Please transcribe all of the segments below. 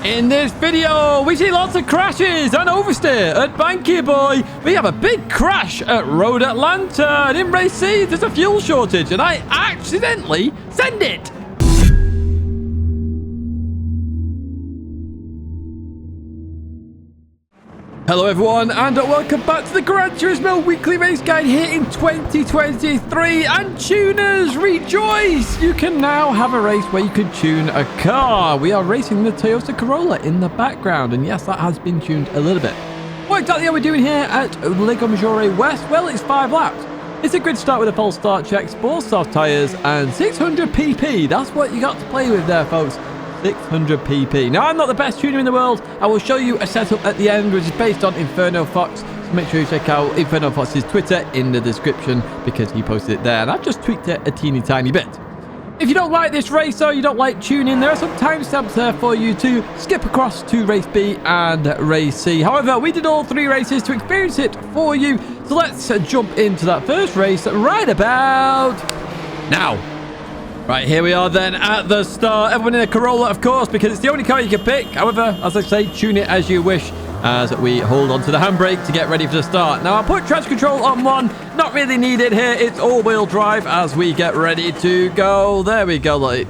In this video, we see lots of crashes and oversteer at Banky Boy. We have a big crash at Road Atlanta. And in Race C, there's a fuel shortage, and I accidentally send it. Hello everyone, and welcome back to the Gran Turismo weekly race guide here in 2023. And tuners, rejoice! You can now have a race where you can tune a car. We are racing the Toyota Corolla in the background, and yes, that has been tuned a little bit. What exactly are we doing here at Lago Maggiore West? Well, it's 5 laps. It's a grid start with a false start check, 4 soft tyres, and 600 pp. That's what you got to play with there, folks. 600 pp. Now, I'm not the best tuner in the world. I will show you a setup at the end, which is based on Inferno Fox. So make sure you check out Inferno Fox's Twitter in the description, because he posted it there, and I've just tweaked it a teeny tiny bit. If you don't like this race, or you don't like tuning, there are some timestamps there for you to skip across to race B and race C. However, we did all 3 races to experience it for you. So let's jump into that first race right about now. Right, here we are then at the start. Everyone in a Corolla, of course, because it's the only car you can pick. However, as I say, tune it as you wish as we hold on to the handbrake to get ready for the start. Now, I'll put traction control on 1. Not really needed here. It's all-wheel drive as we get ready to go. There we go. Like,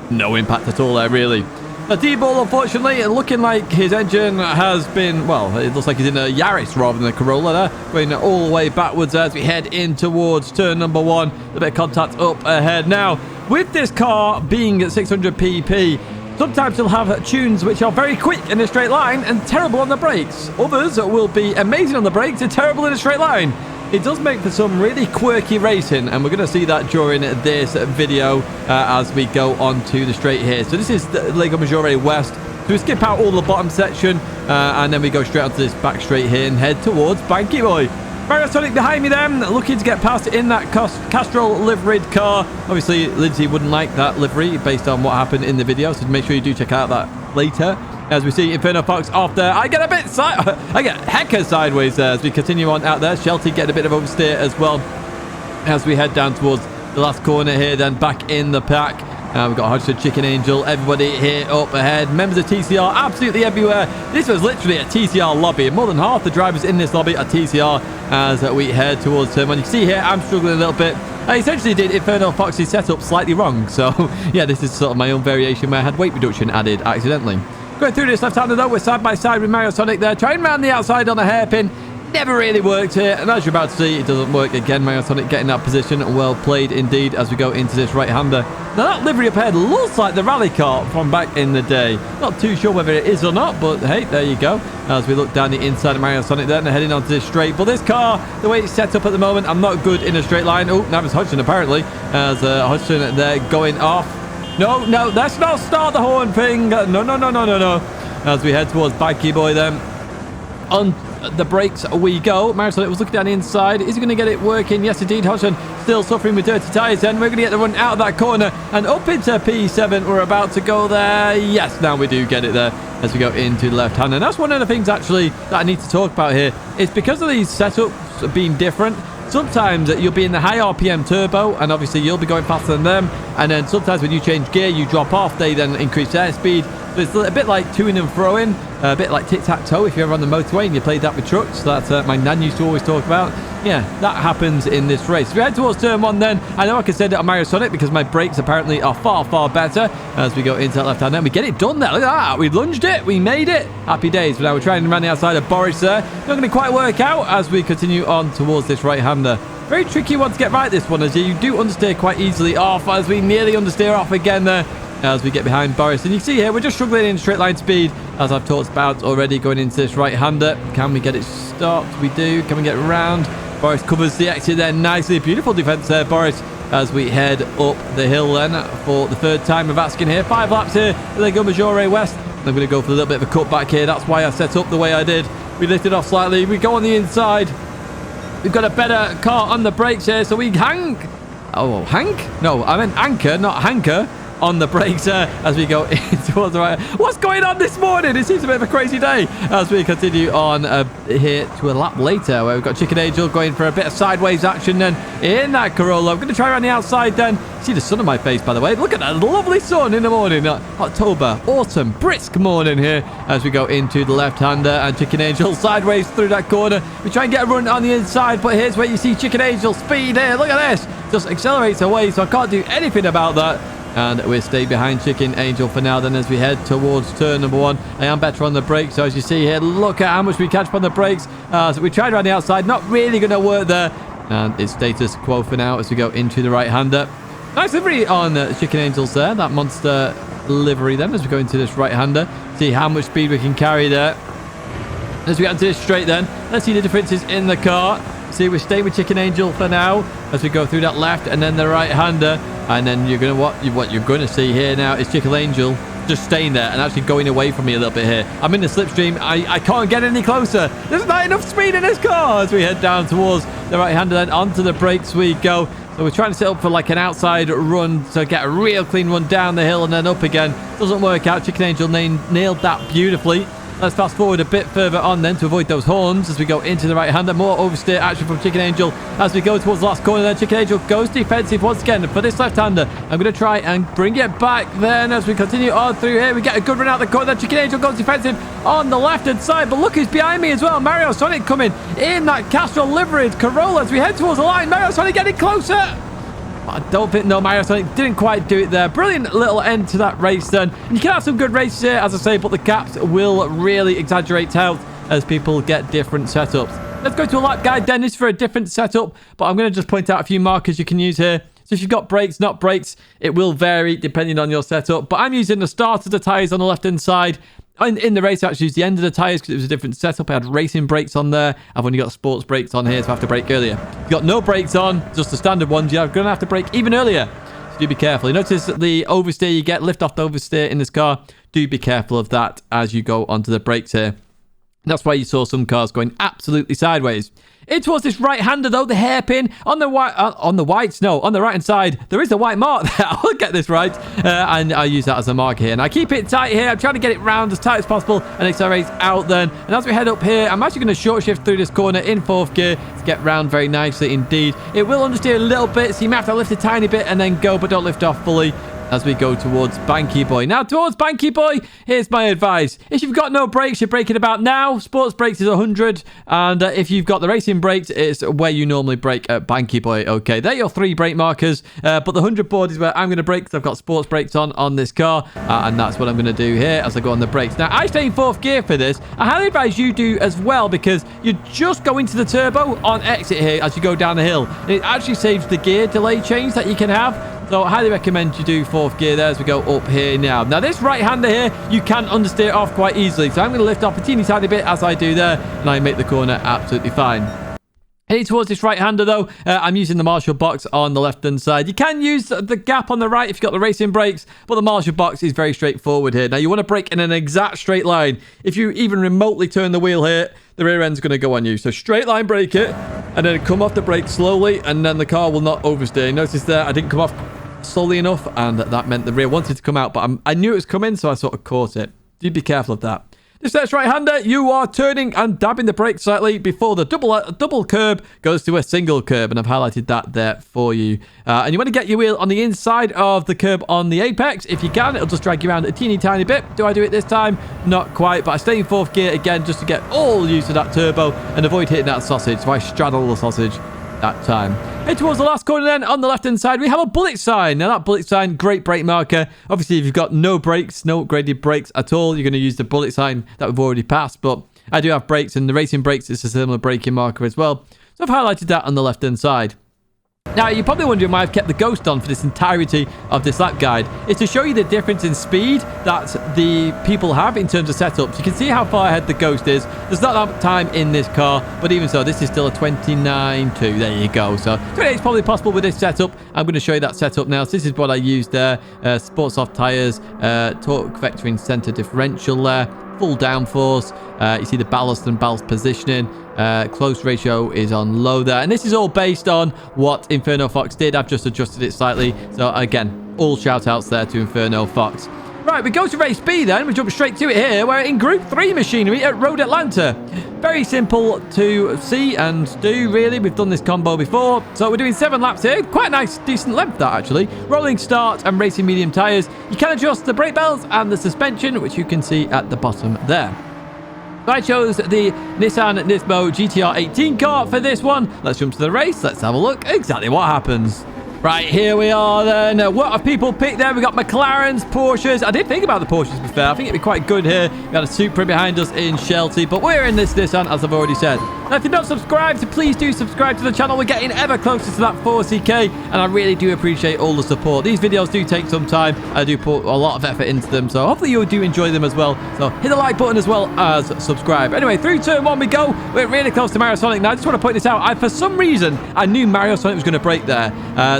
no impact at all there, really. The D-Ball, unfortunately, looking like his engine has been, well, it looks like he's in a Yaris rather than a Corolla there. Going all the way backwards as we head in towards turn number 1. A bit of contact up ahead. Now, with this car being at 600 pp, sometimes you'll have tunes which are very quick in a straight line and terrible on the brakes. Others will be amazing on the brakes and terrible in a straight line. It does make for some really quirky racing, and we're going to see that during this video as we go on to the straight here. So this is the Lago Maggiore West. So we skip out all the bottom section, and then we go straight onto this back straight here and head towards Banky Boy. Sonic behind me then, looking to get past in that Castrol liveried car. Obviously, Lindsay wouldn't like that livery based on what happened in the video, so make sure you do check out that later. As we see Inferno Fox off there, I get hecker sideways there as we continue on out there. Shelty getting a bit of oversteer as well as we head down towards the last corner here, then back in the pack. We've got Hodgson, Chicken Angel, everybody here up ahead. Members of TCR absolutely everywhere. This was literally a TCR lobby. More than half the drivers in this lobby are TCR as we head towards turn 1. You can see here, I'm struggling a little bit. I essentially did Inferno Fox's setup slightly wrong. So, yeah, this is sort of my own variation where I had weight reduction added accidentally. Going through this left-hander, though, we're side by side with Mario Sonic there. Trying around the outside on a hairpin. Never really worked here, and as you're about to see, it doesn't work again. Mario Sonic getting that position. Well played indeed as we go into this right-hander. Now, that livery up ahead looks like the rally car from back in the day. Not too sure whether it is or not, but hey, there you go. As we look down the inside of Mario Sonic there and heading onto this straight. But this car, the way it's set up at the moment, I'm not good in a straight line. Oh, now it's Hodgson apparently, as Hodgson there going off. No, let's not start the horn thing. No. As we head towards Banky Boy then. On the brakes we go. Mario Sonic was looking down the inside. Is he going to get it working? Yes, indeed. Hodgson still suffering with dirty tyres then. We're going to get the run out of that corner and up into P7. We're about to go there. Yes, now we do get it there as we go into the left hand. And that's one of the things actually that I need to talk about here. It's because of these setups being different. Sometimes you'll be in the high RPM turbo, and obviously you'll be going faster than them. And then sometimes when you change gear, you drop off. They then increase their speed. So it's a bit like toing and throwing, a bit like tic-tac-toe if you're ever on the motorway and you played that with trucks. That's my nan used to always talk about. Yeah, that happens in this race. We head towards turn 1 then. I know I can send it on Mario Sonic because my brakes apparently are far, far better as we go into that left hand. And we get it done there. Look at that. We lunged it. We made it. Happy days. But now we're trying around the outside of Boris there. Not going to quite work out as we continue on towards this right-hander. Very tricky one to get right, this one, as you do understeer quite easily off as we nearly understeer off again there as we get behind Boris. And you see here, we're just struggling in straight line speed, as I've talked about already, going into this right-hander. Can we get it stopped? We do. Can we get around? Boris covers the exit there nicely. Beautiful defense there, Boris, as we head up the hill then for the 3rd time of asking here. 5 laps here at Lago Maggiore West. I'm going to go for a little bit of a cut back here. That's why I set up the way I did. We lifted off slightly. We go on the inside. We've got a better car on the brakes here, so we hang. Oh, hank? No, I meant anchor, not hanker. on the brakes as we go in towards the right. What's going on this morning? It seems a bit of a crazy day as we continue on here to a lap later where we've got Chicken Angel going for a bit of sideways action then in that Corolla. I'm going to try around the outside then. See the sun on my face, by the way. Look at that lovely sun in the morning. October, autumn, brisk morning here as we go into the left-hander and Chicken Angel sideways through that corner. We try and get a run on the inside, but here's where you see Chicken Angel speed here. Look at this. Just accelerates away, so I can't do anything about that. And we'll stay behind Chicken Angel for now then as we head towards turn number 1. I am better on the brakes, so as you see here, look at how much we catch on the brakes. So we tried around the outside, not really going to work there. And it's status quo for now as we go into the right-hander. Nice livery on Chicken Angels there, that monster livery then as we go into this right-hander. See how much speed we can carry there. As we get into this straight then, let's see the differences in the car. See, we're staying with Chicken Angel for now as we go through that left and then the right-hander. And then you're going to what you're going to see here now is Chicken Angel just staying there and actually going away from me a little bit here. I'm in the slipstream. I can't get any closer. There's not enough speed in this car as we head down towards the right-hander. Then onto the brakes we go. So we're trying to set up for like an outside run to get a real clean run down the hill and then up again. Doesn't work out. Chicken Angel nailed that beautifully. Let's fast forward a bit further on then to avoid those horns as we go into the right-hander. More oversteer action from Chicken Angel as we go towards the last corner. Then Chicken Angel goes defensive once again for this left-hander. I'm going to try and bring it back then as we continue on through here. We get a good run out the corner. Then Chicken Angel goes defensive on the left-hand side. But look who's behind me as well. Mario Sonic coming in that Castrol liveried Corolla as we head towards the line. Mario Sonic getting closer. I don't think, no, Mario Sonic didn't quite do it there. Brilliant little end to that race then. And you can have some good races here, as I say, but the gaps will really exaggerate out as people get different setups. Let's go to a lap guide then. This is for a different setup, but I'm going to just point out a few markers you can use here. So if you've got brakes, not brakes, it will vary depending on your setup. But I'm using the start of the tyres on the left-hand side. In the race, I actually used the end of the tyres because it was a different setup. I had racing brakes on there. I've only got sports brakes on here, so I have to brake earlier. If you've got no brakes on, just the standard ones, you're going to have to brake even earlier. So do be careful. You notice that the oversteer you get, lift off the oversteer in this car. Do be careful of that as you go onto the brakes here. That's why you saw some cars going absolutely sideways. In towards this right-hander, though, the hairpin on the right-hand side. There is a white mark there. I'll get this right. And I use that as a mark here. And I keep it tight here. I'm trying to get it round as tight as possible and accelerate out then. And as we head up here, I'm actually going to short shift through this corner in 4th gear to get round very nicely indeed. It will understeer a little bit, so you may have to lift a tiny bit and then go, but don't lift off fully. As we go towards Banky Boy. Now, towards Banky Boy, here's my advice. If you've got no brakes, you're braking about now. Sports brakes is 100. And if you've got the racing brakes, it's where you normally brake at Banky Boy. Okay, they're your 3 brake markers. But the 100 board is where I'm going to brake because I've got sports brakes on this car. And that's what I'm going to do here as I go on the brakes. Now, I stay in 4th gear for this. I highly advise you do as well because you just go into the turbo on exit here as you go down the hill. And it actually saves the gear delay change that you can have. So I highly recommend you do 4th gear there as we go up here now. Now this right-hander here, you can understeer off quite easily. So I'm going to lift off a teeny tiny bit as I do there. And I make the corner absolutely fine. Heading towards this right-hander though, I'm using the Marshall box on the left-hand side. You can use the gap on the right if you've got the racing brakes. But the Marshall box is very straightforward here. Now you want to brake in an exact straight line. If you even remotely turn the wheel here, the rear end's going to go on you. So straight line brake it. And then come off the brake slowly. And then the car will not oversteer. Notice there, I didn't come off slowly enough, and that meant the rear wanted to come out, but I knew it was coming, so I sort of caught it. Do be careful of that. This next right-hander, you are turning and dabbing the brake slightly before the double curb goes to a single curb, and I've highlighted that there for you. And you want to get your wheel on the inside of the curb on the apex. If you can, it'll just drag you around a teeny tiny bit. Do I do it this time? Not quite, but I stay in 4th gear again just to get all used to that turbo and avoid hitting that sausage, so I straddle the sausage that time. Head towards the last corner then. On the left-hand side, we have a bullet sign. Now, that bullet sign, great brake marker. Obviously, if you've got no brakes, no upgraded brakes at all, you're going to use the bullet sign that we've already passed. But I do have brakes, and the racing brakes is a similar braking marker as well. So I've highlighted that on the left-hand side. Now, you're probably wondering why I've kept the ghost on for this entirety of this lap guide. It's to show you the difference in speed that the people have in terms of setups. You can see how far ahead the ghost is. There's not that time in this car, but even so, this is still a 29.2. There you go. So 28 is probably possible with this setup. I'm going to show you that setup now. So this is what I used there. Sport soft tyres, torque vectoring center differential there. full downforce. You see the ballast and ballast positioning. Close ratio is on low there. And this is all based on what Inferno Fox did. I've just adjusted it slightly. So again, all shout outs there to Inferno Fox. Right, we go to race B then. We jump straight to it here. We're in Group 3 machinery at Road Atlanta. Very simple to see and do, really. We've done this combo before. So we're doing 7 laps here. Quite a nice, decent length, that, actually. Rolling start and racing medium tyres. You can adjust the brake belts and the suspension, which you can see at the bottom there. So I chose the Nissan Nismo GTR 18 car for this one. Let's jump to the race. Let's have a look exactly what happens. Right, here we are then. What have people picked there? We got McLarens, Porsches. I did think about the Porsches, to be fair. I think it'd be quite good here. We got a Supra behind us in Shelty, but we're in this Nissan, as I've already said. Now, if you're not subscribed, please do subscribe to the channel. We're getting ever closer to that 40k, and I really do appreciate all the support. These videos do take some time. I do put a lot of effort into them, so hopefully you do enjoy them as well. So hit the like button as well as subscribe. Anyway, through turn 1 we go. We're really close to Mario Sonic now. I just want to point this out. For some reason, I knew Mario Sonic was going to break there.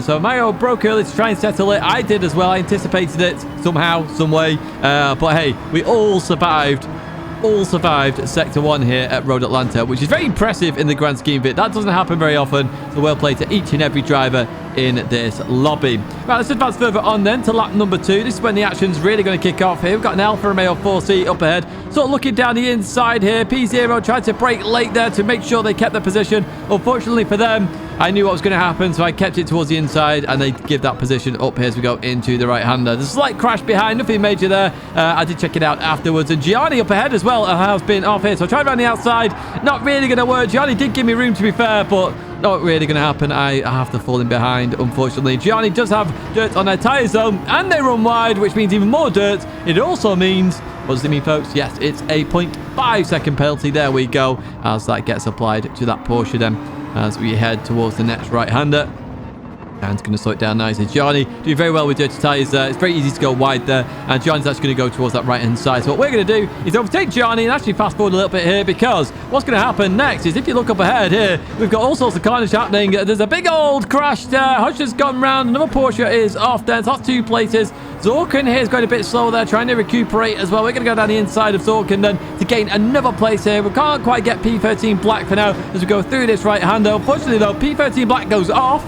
So Mario broke early to try and settle it. I did as well. I anticipated it somehow, some way. But hey, we all survived Sector 1 here at Road Atlanta, which is very impressive in the grand scheme of it. That doesn't happen very often, so well played to each and every driver in this lobby. Right, let's advance further on then to lap number 2. This is when the action's really going to kick off here. We've got an Alfa Romeo 4C up ahead. Sort of looking down the inside here. P0 tried to brake late there to make sure they kept their position. Unfortunately for them, I knew what was going to happen, so I kept it towards the inside, and they give that position up here as we go into the right-hander. There's a slight crash behind, nothing major there. I did check it out afterwards, and Gianni up ahead as well has been off here, so I tried around the outside. Not really going to work. Gianni did give me room, to be fair, but not really going to happen. I have to fall in behind, unfortunately. Gianni does have dirt on their tyres, though, and they run wide, which means even more dirt. It also means... what does it mean, folks? Yes, it's a 0.5 second penalty. There we go, as that gets applied to that Porsche then, as we head towards the next right-hander. And it's going to slow it down nicely. Gianni doing very well with dirty tyres there. It's very easy to go wide there. And Gianni's actually going to go towards that right-hand side. So what we're going to do is overtake Gianni and actually fast forward a little bit here, because what's going to happen next is, if you look up ahead here, we've got all sorts of carnage happening. There's a big old crash there. Hodge has gone round. Another Porsche is off there. So that's 2 places. Zorkin here is going a bit slow there, trying to recuperate as well. We're going to go down the inside of Zorkin then to gain another place here. We can't quite get P13 Black for now as we go through this right-hander. Unfortunately, though, P13 Black goes off.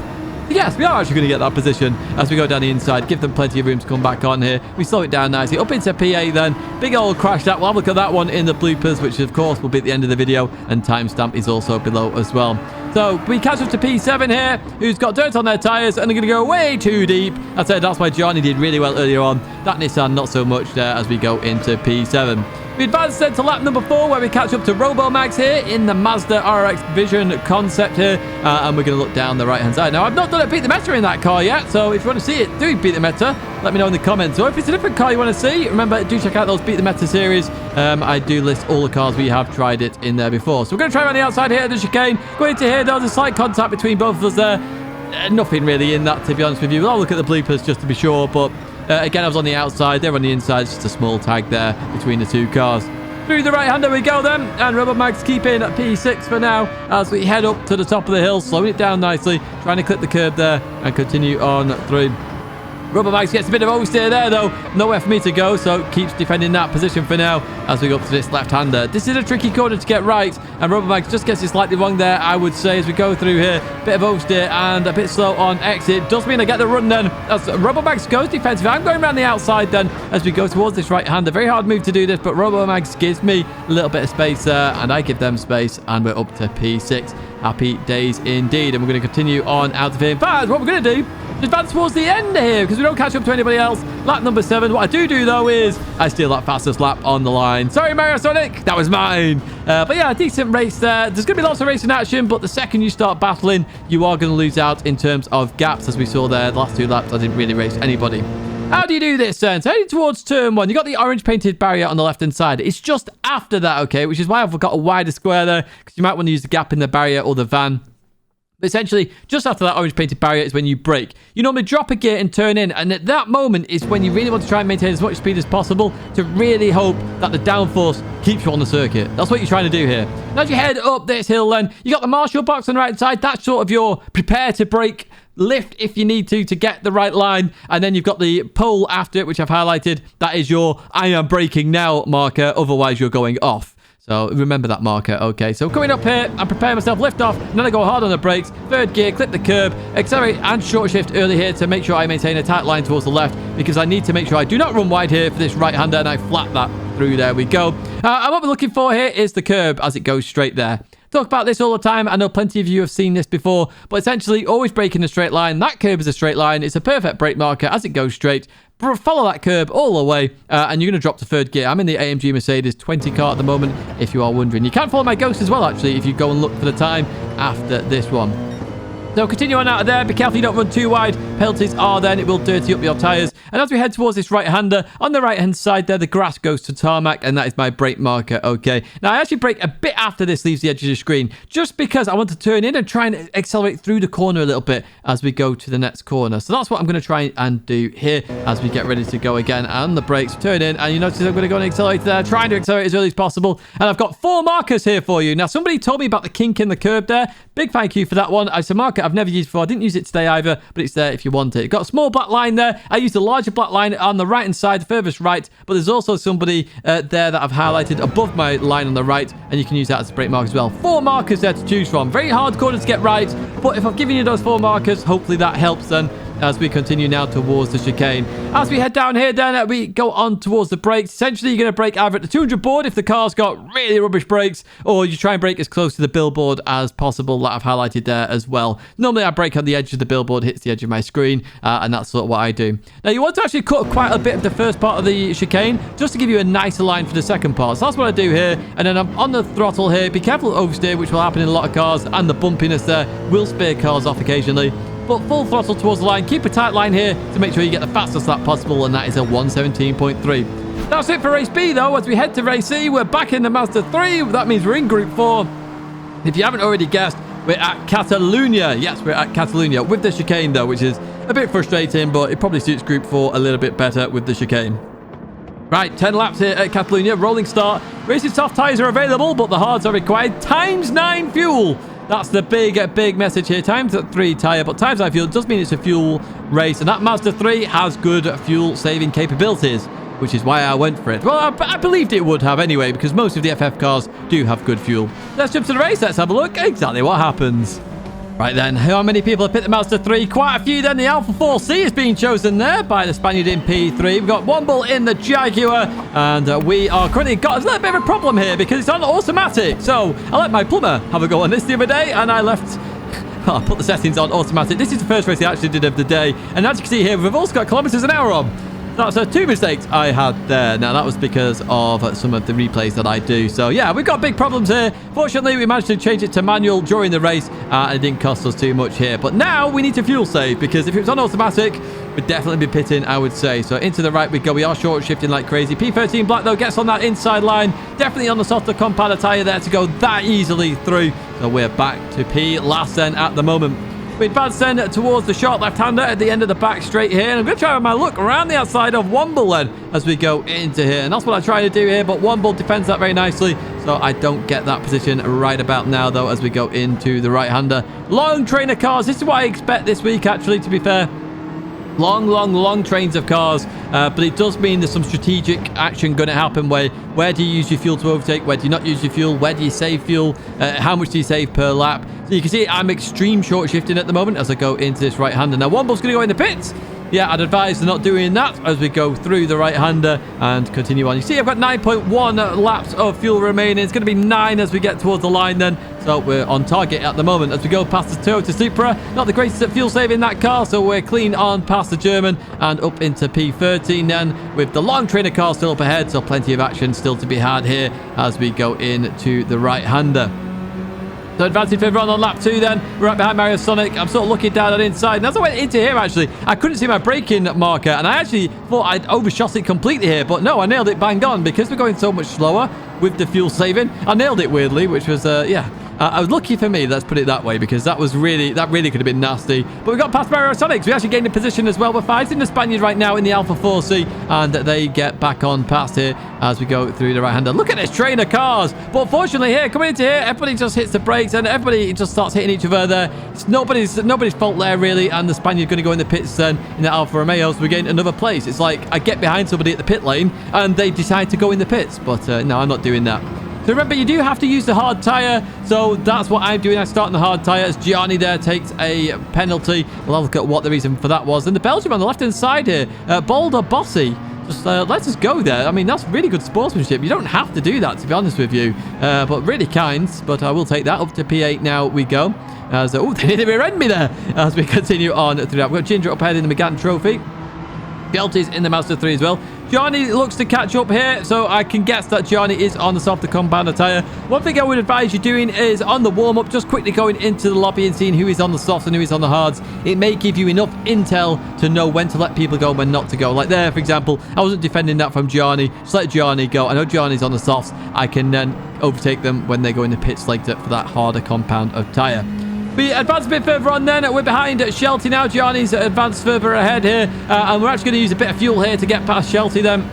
Yes, we are actually going to get that position as we go down the inside. Give them plenty of room to come back on here. We slow it down nicely. Up into P8 then. Big old crash that. We'll have a look at that one in the bloopers, which of course will be at the end of the video. And timestamp is also below as well. So we catch up to P7 here, who's got dirt on their tyres, and they're going to go way too deep. I said that's why Gianni did really well earlier on. That Nissan not so much there as we go into P7. We advance then to lap number 4, where we catch up to Robomax here in the Mazda RX Vision concept here. And we're going to look down the right-hand side. Now, I've not done a Beat the Meta in that car yet, so if you want to see it, do Beat the Meta. Let me know in the comments. Or if it's a different car you want to see, remember, do check out those Beat the Meta series. I do list all the cars we have tried it in there before. So we're going to try around the outside here at the chicane. Going into here, there's a slight contact between both of us there. Nothing really in that, to be honest with you. I'll look at the bloopers just to be sure, but again, I was on the outside. They're on the inside. Just a small tag there between the 2 cars. Through the right-hander we go then, and Robomax keeping at P6 for now as we head up to the top of the hill, slowing it down nicely, trying to clip the curb there and continue on through. Robomax gets a bit of oversteer there, though. Nowhere for me to go, so keeps defending that position for now as we go up to this left-hander. This is a tricky corner to get right, and Robomax just gets it slightly wrong there, I would say, as we go through here. Bit of oversteer and a bit slow on exit. Does mean I get the run then as Robomax goes defensive. I'm going around the outside then as we go towards this right-hander. Very hard move to do this, but Robomax gives me a little bit of space there, and I give them space, and we're up to P6. Happy days indeed, and we're going to continue on out of here. In fact, what we're going to do is advance towards the end here, because we don't catch up to anybody else. Lap number 7. What I do though is I steal that fastest lap on the line. Sorry, Mario Sonic, that was mine. But yeah, a decent race there. There's going to be lots of racing action, but the second you start battling, you are going to lose out in terms of gaps, as we saw there. The last 2 laps, I didn't really race anybody. How do you do this then? So heading towards turn 1, you got the orange painted barrier on the left-hand side. It's just after that, okay, which is why I've got a wider square there, because you might want to use the gap in the barrier or the van. But essentially, just after that orange painted barrier is when you brake. You normally drop a gear and turn in, and at that moment is when you really want to try and maintain as much speed as possible to really hope that the downforce keeps you on the circuit. That's what you're trying to do here. And as you head up this hill then, you got the Marshall box on the right side. That's sort of your prepare to brake lift if you need to get the right line. And then you've got the pole after it, which I've highlighted. That is your I am braking now marker. Otherwise, you're going off. So remember that marker. Okay, so coming up here, I'm preparing myself, lift off, and then I go hard on the brakes, third gear, clip the curb, accelerate and short shift early here to make sure I maintain a tight line towards the left, because I need to make sure I do not run wide here for this right-hander, and I flat that through. There we go. And what we're looking for here is the curb as it goes straight there. Talk about this all the time. I know plenty of you have seen this before, but essentially always brake in a straight line. That curb is a straight line. It's a perfect brake marker as it goes straight. Follow that curb all the way, and you're going to drop to third gear. I'm in the AMG Mercedes 20 car at the moment, if you are wondering. You can follow my Ghost as well, actually, if you go and look for the time after this one. So continue on out of there. Be careful you don't run too wide. Penalties are then. It will dirty up your tyres. And as we head towards this right-hander, on the right-hand side there, the grass goes to tarmac, and that is my brake marker. Okay. Now, I actually brake a bit after this leaves the edge of the screen, just because I want to turn in and try and accelerate through the corner a little bit as we go to the next corner. So that's what I'm going to try and do here as we get ready to go again. And the brakes turn in, and you notice I'm going to go and accelerate there, trying to accelerate as early as possible. And I've got 4 markers here for you. Now, somebody told me about the kink in the curb there. Big thank you for that one. It's a marker I've never used before. I didn't use it today either, but it's there if you want it. Got a small black line there. I used a larger black line on the right-hand side, furthest right, but there's also somebody there that I've highlighted above my line on the right, and you can use that as a brake mark as well. 4 markers there to choose from. Very hard corner to get right, but if I've given you those 4 markers, hopefully that helps then as we continue now towards the chicane. As we head down here then, we go on towards the brakes. Essentially, you're going to brake either at the 200 board if the car's got really rubbish brakes, or you try and brake as close to the billboard as possible that I've highlighted there as well. Normally, I brake on the edge of the billboard, hits the edge of my screen, and that's sort of what I do. Now, you want to actually cut quite a bit of the first part of the chicane just to give you a nicer line for the second part. So that's what I do here, and then I'm on the throttle here. Be careful of oversteer, which will happen in a lot of cars, and the bumpiness there will spear cars off occasionally. But full throttle towards the line. Keep a tight line here to make sure you get the fastest lap possible, and that is a 117.3. That's it for race B, though. As we head to race C, we're back in the Mazda 3. That means we're in Group 4. If you haven't already guessed, we're at Catalunya. Yes, we're at Catalunya with the chicane, though, which is a bit frustrating, but it probably suits Group 4 a little bit better with the chicane. Right, 10 laps here at Catalunya. Rolling start. Racing soft tyres are available, but the hards are required. ×9 fuel. That's the big message here. ×3 tyre, but ×9 fuel does mean it's a fuel race. And that Mazda 3 has good fuel-saving capabilities, which is why I went for it. Well, I believed it would have anyway, because most of the FF cars do have good fuel. Let's jump to the race. Let's have a look exactly what happens. Right then, how many people have picked the Mazda 3? Quite a few then. The Alpha 4C is being chosen there by the Spaniard in P3. We've got Womble in the Jaguar, and we are currently got a little bit of a problem here because it's on automatic. So I let my plumber have a go on this the other day, and I left... I put the settings on automatic. This is the first race I actually did of the day, and as you can see here, we've also got kilometers an hour on. That's 2 mistakes I had there. Now, that was because of some of the replays that I do. So, yeah, we've got big problems here. Fortunately, we managed to change it to manual during the race, and it didn't cost us too much here. But now we need to fuel save, because if it was on automatic, we'd definitely be pitting, I would say. So, into the right we go. We are short shifting like crazy. P13 Black, though, gets on that inside line. Definitely on the softer compounder tyre there to go that easily through. So, we're back to P last then at the moment. We advance then towards the short left-hander at the end of the back straight here. And I'm going to try my look around the outside of Womble then as we go into here. And that's what I try to do here, but Womble defends that very nicely. So I don't get that position right about now, though, as we go into the right-hander. Long train of cars. This is what I expect this week, actually, to be fair. Long trains of cars, but it does mean there's some strategic action going to happen where do you use your fuel to overtake, where do you not use your fuel, where do you save fuel, how much do you save per lap. So you can see I'm extreme short shifting at the moment as I go into this right-hander. Now Womble's going to go in the pits. Yeah, I'd advise not doing that as we go through the right-hander and continue on. You see, I've got 9.1 laps of fuel remaining. It's going to be 9 as we get towards the line then. So we're on target at the moment as we go past the Toyota Supra. Not the greatest at fuel saving that car, so we're clean on past the German and up into P13 then with the long train of cars still up ahead. So plenty of action still to be had here as we go into the right-hander. So advancing further on lap 2 then. We're right behind Mario Sonic. I'm sort of looking down on the inside. And as I went into here, actually, I couldn't see my braking marker. And I actually thought I'd overshot it completely here. But no, I nailed it bang on because we're going so much slower with the fuel saving. I nailed it weirdly, which was, yeah, Lucky for me, let's put it that way, because that really could have been nasty. But we got past Sonics. We actually gained a position as well. We're fighting the Spaniard right now in the Alpha 4C, and they get back on past here as we go through the right-hander. Look at this train of cars. But fortunately here, coming into here, everybody just hits the brakes, and everybody just starts hitting each other there. It's nobody's fault there, really, and the Spaniard's going to go in the pits then in the Alfa Romeo, so we gain another place. It's like I get behind somebody at the pit lane, and they decide to go in the pits. But no, I'm not doing that. So remember, you do have to use the hard tyre, so that's what I'm doing. I start on the hard tyre as Gianni there takes a penalty. We'll have a look at what the reason for that was. And the Belgium on the left-hand side here, Boulder Bossy, just let us go there. I mean, that's really good sportsmanship. You don't have to do that, to be honest with you, but really kind. But I will take that up to P8 now we go. So, they didn't rear-end me there as we continue on through that. We've got Ginger up ahead in the McGann Trophy. Shelty's in the Mazda 3 as well. Gianni looks to catch up here, so I can guess that Gianni is on the softer compounder tyre. One thing I would advise you doing is on the warm-up, just quickly going into the lobby and seeing who is on the softs and who is on the hards. It may give you enough intel to know when to let people go and when not to go. Like there, for example, I wasn't defending that from Gianni. Just let Gianni go. I know Gianni's on the softs. I can then overtake them when they go in the pits later for that harder compound of tyre. We advance a bit further on then. We're behind Shelty now. Gianni's advanced further ahead here. And we're actually going to use a bit of fuel here to get past Shelty then.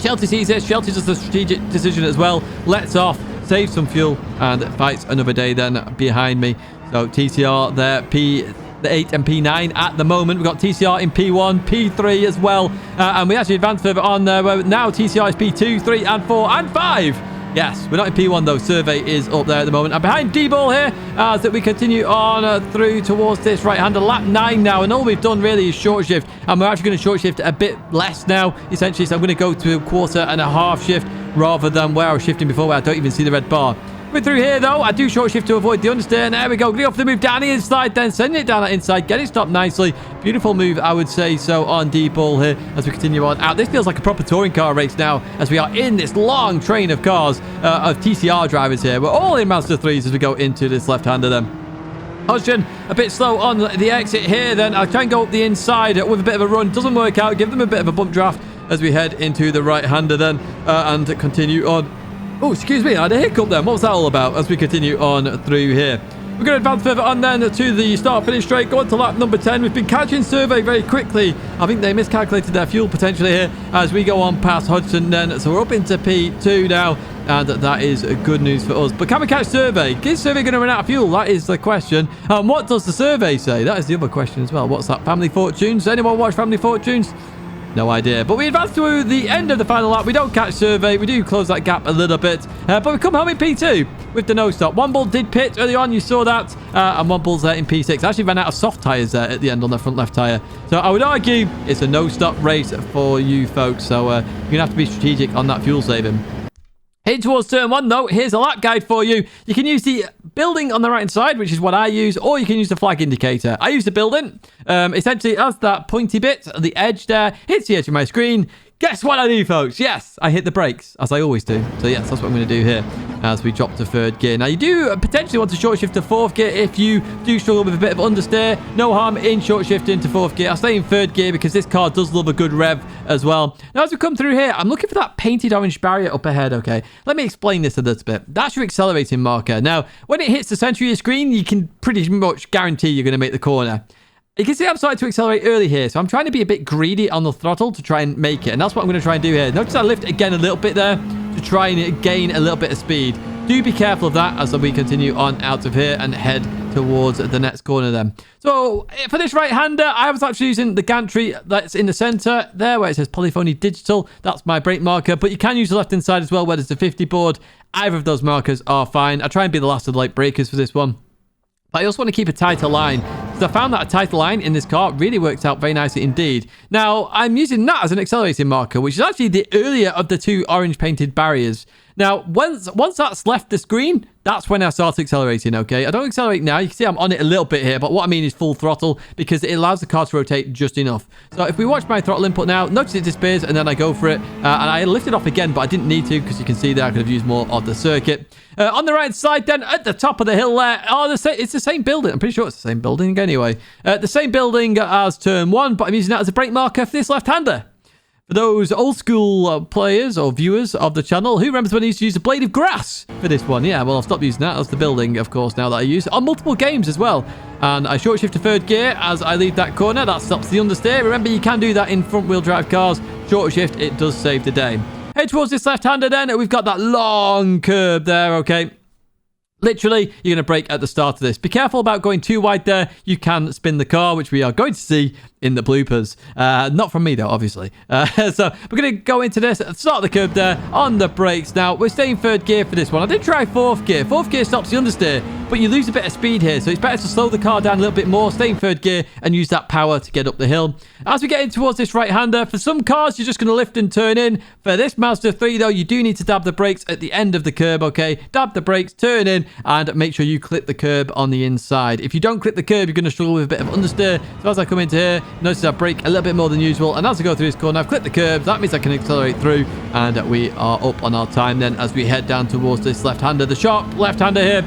Shelty sees it. Shelty does the strategic decision as well. Lets off, saves some fuel, and fights another day then behind me. So TCR there, P8 and P9 at the moment. We've got TCR in P1, P3 as well. And we actually advance further on there. Where now TCR is P2, 3, and 4, and 5. Yes, we're not in P1 though. Survey is up there at the moment. And behind D-Ball here as we continue on through towards this right-hander. Lap 9 now. And all we've done really is short shift. And we're actually going to short shift a bit less now, essentially. So I'm going to go to a 1/4.5 shift rather than where I was shifting before, where I don't even see the red bar. We're through here though. I do short shift to avoid the understeer. And there we go. Getting off the move down the inside, then sending it down that inside, getting stopped nicely. Beautiful move, I would say so, on D-Ball here as we continue on out. This feels like a proper touring car race now as we are in this long train of cars of TCR drivers here. We're all in Mazda 3s as we go into this left-hander then. Hodgson a bit slow on the exit here then. I'll try and go up the inside with a bit of a run. Doesn't work out. Give them a bit of a bump draft as we head into the right-hander then and continue on. Oh, excuse me, I had a hiccup then. What was that all about as we continue on through here? We're going to advance further on then to the start-finish straight, going to lap number 10. We've been catching Survey very quickly. I think they miscalculated their fuel potentially here as we go on past Hodgson then. So we're up into P2 now, and that is good news for us. But can we catch Survey? Is Survey going to run out of fuel? That is the question. What does the survey say? That is the other question as well. What's that? Family Fortunes? Anyone watch Family Fortunes? No idea. But we advance to the end of the final lap. We don't catch Survey. We do close that gap a little bit. But we come home in P2 with the no stop. One Bull did pit early on. You saw that. And One Bull's there in P6. I actually ran out of soft tyres there at the end on the front left tyre. So I would argue it's a no stop race for you folks. So you're going to have to be strategic on that fuel saving. Heading towards turn 1 though, here's a lap guide for you. You can use the building on the right hand side, which is what I use, or you can use the flag indicator. I use the building. Essentially, as that pointy bit, the edge there, hits the edge of my screen. Guess what I do, folks? Yes, I hit the brakes, as I always do. So yes, that's what I'm going to do here as we drop to 3rd gear. Now, you do potentially want to short shift to 4th gear if you do struggle with a bit of understeer. No harm in short shifting to 4th gear. I stay in 3rd gear because this car does love a good rev as well. Now, as we come through here, I'm looking for that painted orange barrier up ahead, okay? Let me explain this a little bit. That's your accelerating marker. Now, when it hits the center of your screen, you can pretty much guarantee you're going to make the corner. You can see I'm starting to accelerate early here, so I'm trying to be a bit greedy on the throttle to try and make it, and that's what I'm going to try and do here. Notice I lift again a little bit there to try and gain a little bit of speed. Do be careful of that as we continue on out of here and head towards the next corner then. So for this right-hander, I was actually using the gantry that's in the center there where it says Polyphony Digital. That's my brake marker, but you can use the left-hand side as well where there's the 50 board. Either of those markers are fine. I try and be the last of the late breakers for this one. But I also want to keep a tighter line, because I found that a tighter line in this car really works out very nicely indeed. Now, I'm using that as an accelerating marker, which is actually the earlier of the 2 orange painted barriers. Now, once that's left the screen, that's when I start accelerating, okay? I don't accelerate now. You can see I'm on it a little bit here, but what I mean is full throttle because it allows the car to rotate just enough. So if we watch my throttle input now, notice it disappears and then I go for it. And I lift it off again, but I didn't need to because you can see there I could have used more of the circuit. On the right side then, at the top of the hill there, it's the same building. I'm pretty sure it's the same building anyway. The same building as turn 1, but I'm using that as a brake marker for this left-hander. For those old school players or viewers of the channel, who remembers when I used to use a blade of grass for this one? Yeah, well, I've stopped using that. That's the building, of course, now that I use on multiple games as well. And I short shift to third gear as I leave that corner. That stops the understeer. Remember, you can do that in front-wheel drive cars. Short shift, it does save the day. Head towards this left-hander then. We've got that long curb there, okay? Literally, you're going to brake at the start of this. Be careful about going too wide there. You can spin the car, which we are going to see in the bloopers. Not from me, though, obviously. So we're going to go into this, start the curb there on the brakes. Now, we're staying third gear for this one. I did try fourth gear. Fourth gear stops the understeer, but you lose a bit of speed here. So it's better to slow the car down a little bit more, stay in third gear, and use that power to get up the hill. As we get in towards this right-hander, for some cars, you're just going to lift and turn in. For this Mazda 3, though, you do need to dab the brakes at the end of the curb, okay? Dab the brakes, turn in, and make sure you clip the curb on the inside. If you don't clip the curb, you're going to struggle with a bit of understeer. So as I come into here, notice I brake a little bit more than usual. And as I go through this corner, I've clipped the curb. That means I can accelerate through. And we are up on our time then as we head down towards this left-hander, the sharp left-hander here.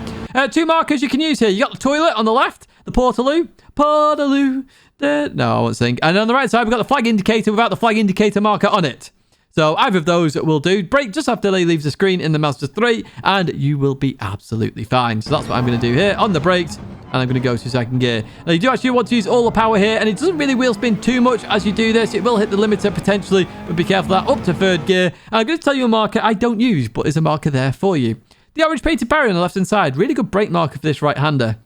Two markers you can use here. You got the toilet on the left, the portaloo. No, I won't sing. And on the right side, we've got the flag indicator without the flag indicator marker on it. So either of those will do. Brake just after Lee leaves the screen in the Mazda 3, and you will be absolutely fine. So that's what I'm going to do here on the brakes, and I'm going to go to second gear. Now, you do actually want to use all the power here, and it doesn't really wheel spin too much as you do this. It will hit the limiter potentially, but be careful of that. Up to third gear. And I'm going to tell you a marker I don't use, but is a marker there for you. The orange painted barrier on the left-hand side. Really good brake marker for this right-hander.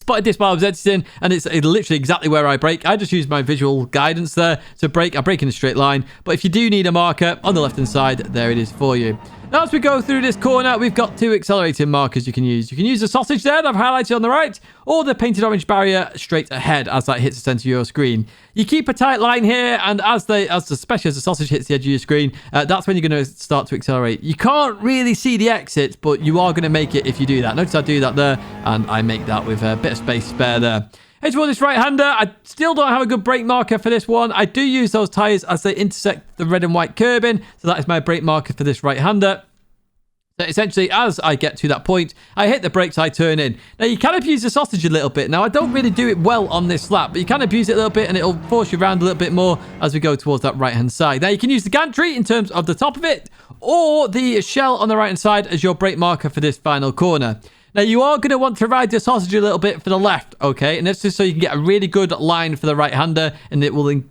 Spotted this while I was editing, and it's literally exactly where I brake. I just use my visual guidance there to brake. I brake in a straight line, but if you do need a marker on the left-hand side, there it is for you. Now, as we go through this corner, we've got two accelerating markers you can use. You can use the sausage there that I've highlighted on the right, or the painted orange barrier straight ahead as that hits the center of your screen. You keep a tight line here, and especially as the sausage hits the edge of your screen, that's when you're going to start to accelerate. You can't really see the exits, but you are going to make it if you do that. Notice I do that there, and I make that with a bit of space spare there. Head towards this right-hander. I still don't have a good brake marker for this one. I do use those tyres as they intersect the red and white curbing. So that is my brake marker for this right-hander. So essentially, as I get to that point, I hit the brakes, I turn in. Now, you can abuse the sausage a little bit. Now, I don't really do it well on this lap, but you can abuse it a little bit, and it'll force you around a little bit more as we go towards that right-hand side. Now, you can use the gantry in terms of the top of it, or the shell on the right-hand side as your brake marker for this final corner. Now, you are going to want to ride the sausage a little bit for the left, okay? And that's just so you can get a really good line for the right-hander, and it will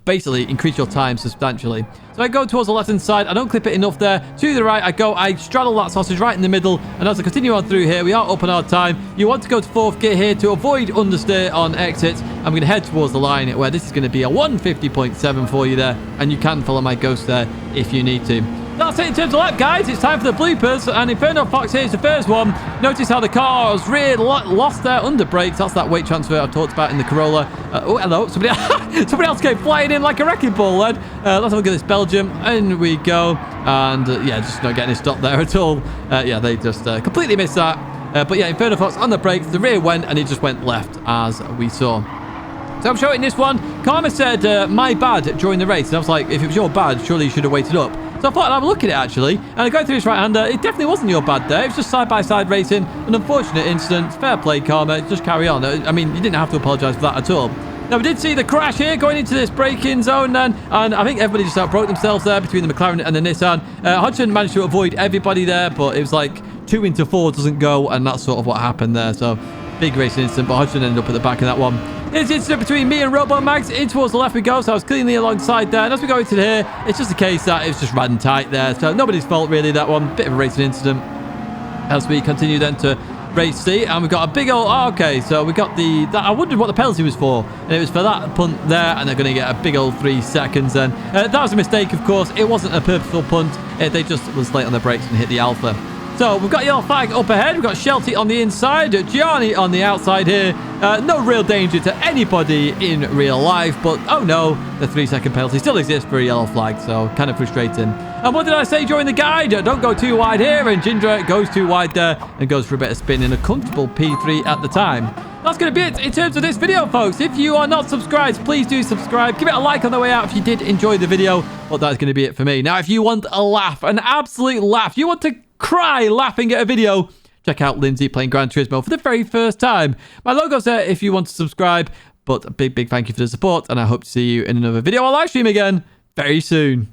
basically increase your time substantially. So I go towards the left-hand side. I don't clip it enough there. To the right, I straddle that sausage right in the middle. And as I continue on through here, we are up on our time. You want to go to fourth gear here to avoid understeer on exits. I'm going to head towards the line where this is going to be a 150.7 for you there. And you can follow my ghost there if you need to. That's it in terms of lap, guys. It's time for the bloopers, and Inferno Fox here is the first one. Notice how the car has really lost their under brakes. That's that weight transfer I talked about in the Corolla. Oh, hello. Somebody else came flying in like a wrecking ball then. Let's have a look at this Belgium. In we go. And yeah, just not getting stopped there at all. Yeah, they just completely missed that. But yeah, Inferno Fox on the brakes. The rear went, and it just went left as we saw. So I'm showing this one. Karma said, my bad during the race. And I was like, if it was your bad, surely you should have waited up. So I thought I'd have a look at it, actually. And going through this right-hander, it definitely wasn't your bad there. It was just side-by-side racing. An unfortunate incident. Fair play, Karma. Just carry on. I mean, you didn't have to apologise for that at all. Now, we did see the crash here going into this braking zone then. And I think everybody just outbroke themselves there between the McLaren and the Nissan. Hodgson managed to avoid everybody there, but it was like 2 into 4 doesn't go. And that's sort of what happened there. So, big racing incident, but Hodgson ended up at the back of that one. It's an incident between me and Robo Mags. In towards the left we go, so I was cleanly alongside there. And as we go into here, it's just a case that it was just ran tight there. So nobody's fault really, that one. Bit of a racing incident. As we continue then to race C, and we've got a big old... Oh, okay, so we got I wondered what the penalty was for. And it was for that punt there, and they're going to get a big old 3 seconds then. That was a mistake, of course. It wasn't a purposeful punt. They just was late on the brakes and hit the Alpha. So we've got yellow flag up ahead. We've got Shelty on the inside, Gianni on the outside here. No real danger to anybody in real life, but oh no, the 3-second penalty still exists for a yellow flag, so kind of frustrating. And what did I say during the guide? Don't go too wide here, and Ginger goes too wide there and goes for a bit of spin in a comfortable P3 at the time. That's going to be it in terms of this video, folks. If you are not subscribed, please do subscribe. Give it a like on the way out if you did enjoy the video. But that's going to be it for me. Now, if you want a laugh, an absolute laugh, you want to cry laughing at a video, check out Lindsay playing Gran Turismo for the very first time. My logo's there if you want to subscribe. But a big thank you for the support, and I hope to see you in another video or live stream again very soon.